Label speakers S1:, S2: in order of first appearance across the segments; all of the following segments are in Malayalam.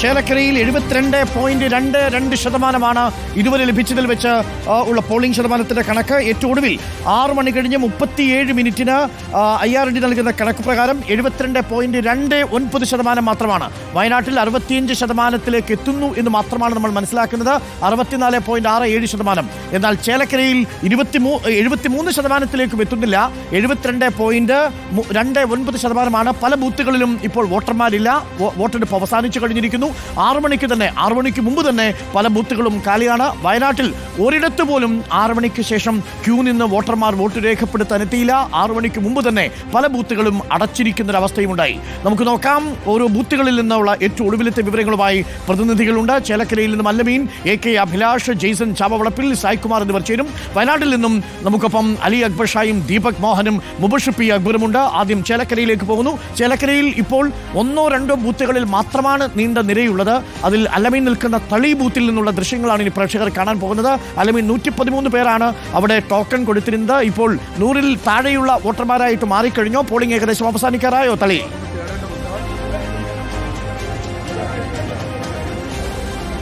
S1: ചേലക്കരയിൽ 72.22% ഇതുവരെ ലഭിച്ചതിൽ വെച്ച് ഉള്ള പോളിംഗ് ശതമാനത്തിന്റെ കണക്ക്. ഏറ്റവും ഒടുവിൽ 6 മണി കഴിഞ്ഞ് 37 മിനിറ്റിന് IRD നൽകുന്ന കണക്ക് പ്രകാരം 72.29% മാത്രമാണ്. വയനാട്ടിൽ 65% എത്തുന്നു എന്ന് മാത്രമാണ് നമ്മൾ മനസ്സിലാക്കുന്നത്. 64.67%. എന്നാൽ ചേലക്കരയിൽ 73% എത്തുന്നില്ല. 72.29%. പല ബൂത്തുകളിലും ഇപ്പോൾ വോട്ടർമാരില്ല. വോട്ടെടുപ്പ് അവസാനിച്ചു കഴിഞ്ഞിരിക്കുന്നു. 6 മണിക്ക് മുമ്പ് തന്നെ പല ബൂത്തുകളും കാലിയാണ്. വയനാട്ടിൽ ഒരിടത്ത് പോലും 6 മണിക്ക് ശേഷം ക്യൂ നിന്ന് വോട്ടർമാർ വോട്ട് രേഖപ്പെടുത്താൻ എത്തിയില്ല. 6 മണിക്ക് മുമ്പ് തന്നെ പല ബൂത്തുകളും അടച്ചിരിക്കുന്നൊരവസ്ഥയുമുണ്ടായി. നമുക്ക് നോക്കാം ഓരോ ബൂത്തുകളിൽ നിന്നുള്ള ഏറ്റവും ഒടുവിലത്തെ വിവരങ്ങളുമായി പ്രതിനിധികളുണ്ട്. ചേലക്കരയിൽ നിന്നും അല്ലമീൻ, AK അഭിലാഷ്, ജെയ്സൺ ചാവവളപ്പിൽ, സായ്കുമാർ എന്നിവർ ചേരും. വയനാട്ടിൽ നിന്നും നമുക്കൊപ്പം അലി അക്ബർ ഷായും ദീപക് മോഹനും മുബഷിർ P അക്ബറുമുണ്ട്. ആദ്യം ചേലക്കരയിലേക്ക് പോകുന്നു. ചേലക്കരയിൽ ഇപ്പോൾ 1-2 ബൂത്തുകളിൽ മാത്രമാണ് നീണ്ട നിരയുള്ളത്. അതിൽ അല്ലമീൻ നിൽക്കുന്ന തളി ബൂത്തിൽ നിന്നുള്ള ദൃശ്യങ്ങളാണ് ഇനി പ്രേക്ഷകർ കാണാൻ പോകുന്നത്. അല്ലമീൻ 113 പേരാണ് അവിടെ ടോക്കൺ കൊടുത്തിരുന്നത്. ഇപ്പോൾ 100-ൽ താഴെയുള്ള വോട്ടർമാരായിട്ട് മാറിക്കഴിഞ്ഞോ? പോളിംഗ് ഏകദേശം അവസാനിക്കാറായോ തളി?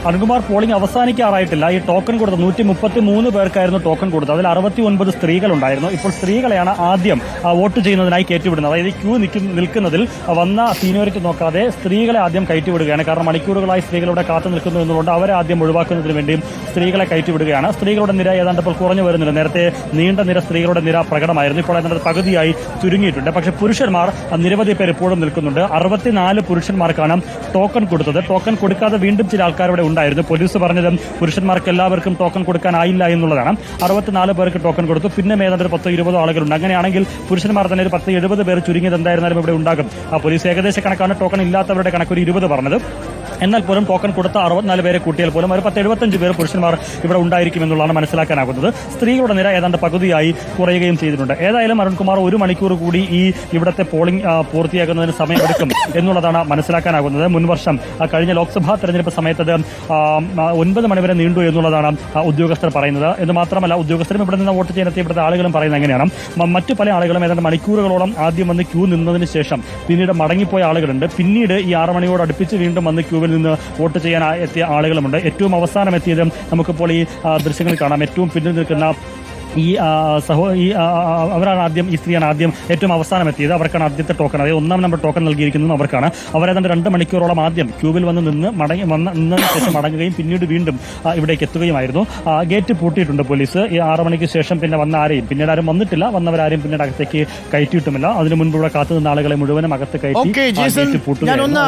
S2: അരുൺകുമാർ, പോളിംഗ് അവസാനിക്കാറായിട്ടില്ല. ഈ ടോക്കൺ കൊടുത്ത 133 പേർക്കായിരുന്നു ടോക്കൺ കൊടുത്തത്. അതിൽ 69 സ്ത്രീകളുണ്ടായിരുന്നു. ഇപ്പോൾ സ്ത്രീകളെയാണ് ആദ്യം വോട്ട് ചെയ്യുന്നതിനായി കയറ്റിവിടുന്നത്. അതായത് ക്യൂ നിൽക്കുന്നതിൽ വന്ന സീനിയോറിറ്റി നോക്കാതെ സ്ത്രീകളെ ആദ്യം കയറ്റിവിടുകയാണ്. കാരണം മണിക്കൂറുകളായി സ്ത്രീകളുടെ കാത്തു നിൽക്കുന്നു എന്നുകൊണ്ട് അവരെ ആദ്യം ഒഴിവാക്കുന്നതിന് വേണ്ടിയും സ്ത്രീകളെ കയറ്റിവിടുകയാണ്. സ്ത്രീകളുടെ നിര ഏതാണ്ട് ഇപ്പോൾ കുറഞ്ഞു വരുന്നുണ്ട്. നേരത്തെ നീണ്ട നിര സ്ത്രീകളുടെ നിര പ്രകടമായിരുന്നു. ഇപ്പോൾ ഏതാണ്ട് പകുതിയായി ചുരുങ്ങിയിട്ടുണ്ട്. പക്ഷേ പുരുഷന്മാർ നിരവധി പേർ ഇപ്പോഴും നിൽക്കുന്നുണ്ട്. 64 പുരുഷന്മാർക്കാണ് ടോക്കൺ കൊടുത്തത്. ടോക്കൺ കൊടുക്കാതെ വീണ്ടും ചില ആൾക്കാരുടെ ഉണ്ടായിരുന്നു. പോലീസ് പറഞ്ഞത് പുരുഷന്മാർക്ക് എല്ലാവർക്കും ടോക്കൺ കൊടുക്കാനായില്ല എന്നുള്ളതാണ്. 64 പേർക്ക് ടോക്കൺ കൊടുത്തു. പിന്നെ ഏതാണ്ട് 10-20 ആളുകളുണ്ട്. അങ്ങനെയാണെങ്കിൽ പുരുഷന്മാർ തന്നെ ഒരു 10-70 പേർ ചുരുങ്ങിയത് എന്തായിരുന്നാലും ഇവിടെ ഉണ്ടാകും. പോലീസ് ഏകദേശ കണക്കാണ്. ടോക്കൺ ഇല്ലാത്തവരുടെ കണക്ക് ഒരു 20 പറഞ്ഞത്. എന്നാൽ പോലും ടോക്കൺ കൊടുത്ത 64 പേരെ കൂട്ടിയാൽ പോലും ഒരു 10-75 പേർ പുരുഷന്മാർ ഇവിടെ ഉണ്ടായിരിക്കും എന്നുള്ളതാണ് മനസ്സിലാക്കാനാകുന്നത്. സ്ത്രീകളുടെ നിര ഏതാണ്ട് പകുതിയായി കുറയുകയും ചെയ്തിട്ടുണ്ട്. ഏതായാലും അരുൺകുമാർ, 1 മണിക്കൂർ കൂടി ഈ ഇവിടുത്തെ പോളിംഗ് പൂർത്തിയാക്കുന്നതിന് സമയമെടുക്കും എന്നുള്ളതാണ് മനസ്സിലാക്കാനാകുന്നത്. മുൻവർഷം കഴിഞ്ഞ ലോക്സഭാ തെരഞ്ഞെടുപ്പ് സമയത്ത് 9 മണിവരെ നീണ്ടു എന്നുള്ളതാണ് ഉദ്യോഗസ്ഥർ പറയുന്നത്. എന്ന് മാത്രമല്ല, ഉദ്യോഗസ്ഥരും ഇവിടെ നിന്ന് വോട്ട് ചെയ്യാനെത്തിയ ഇവിടുത്തെ ആളുകളും പറയുന്നത് എങ്ങനെയാണ്. മറ്റു പല ആളുകളും ഏതാണ്ട് മണിക്കൂറുകളോളം ആദ്യം വന്ന് ക്യൂ നിന്നതിന് ശേഷം പിന്നീട് മടങ്ങിപ്പോയ ആളുകളുണ്ട്. പിന്നീട് ഈ 6 മണിയോട് അടുപ്പിച്ച് വീണ്ടും വന്ന് ക്യൂവിൽ നിന്ന് വോട്ട് ചെയ്യാൻ എത്തിയ ആളുകളുമുണ്ട്. ഏറ്റവും അവസാനം എത്തിയത് നമുക്കിപ്പോൾ ഈ ദൃശ്യങ്ങളിൽ കാണാം. ഏറ്റവും പിന്നിൽ നിൽക്കുന്ന അവരാണ് ആദ്യം, ഈ സ്ത്രീയാണ് ആദ്യം ഏറ്റവും അവസാനം എത്തിയത്. അവർക്കാണ് ആദ്യത്തെ ടോക്കൺ, അതായത് 1-ാം നമ്പർ ടോക്കൺ നൽകിയിരിക്കുന്നത് അവർക്കാണ്. അവരേതാണ്ട് 2 മണിക്കൂറോളം ആദ്യം ക്യൂവിൽ വന്നതിന് ശേഷം മടങ്ങുകയും പിന്നീട് വീണ്ടും ഇവിടേക്ക് എത്തുകയുമായിരുന്നു. Gate പൂട്ടിയിട്ടുണ്ട് police. ഈ 6 മണിക്ക് ശേഷം പിന്നെ വന്ന ആരെയും പിന്നീട് ആരും വന്നിട്ടില്ല. വന്നവരാരെയും പിന്നീട് അകത്തേക്ക് കയറ്റിയിട്ടുമില്ല. അതിനു മുൻപ് ഇവിടെ കാത്തുനിന്ന ആളുകളെ മുഴുവനും അകത്ത് കയറ്റി പൂട്ടുകയായിരുന്നു.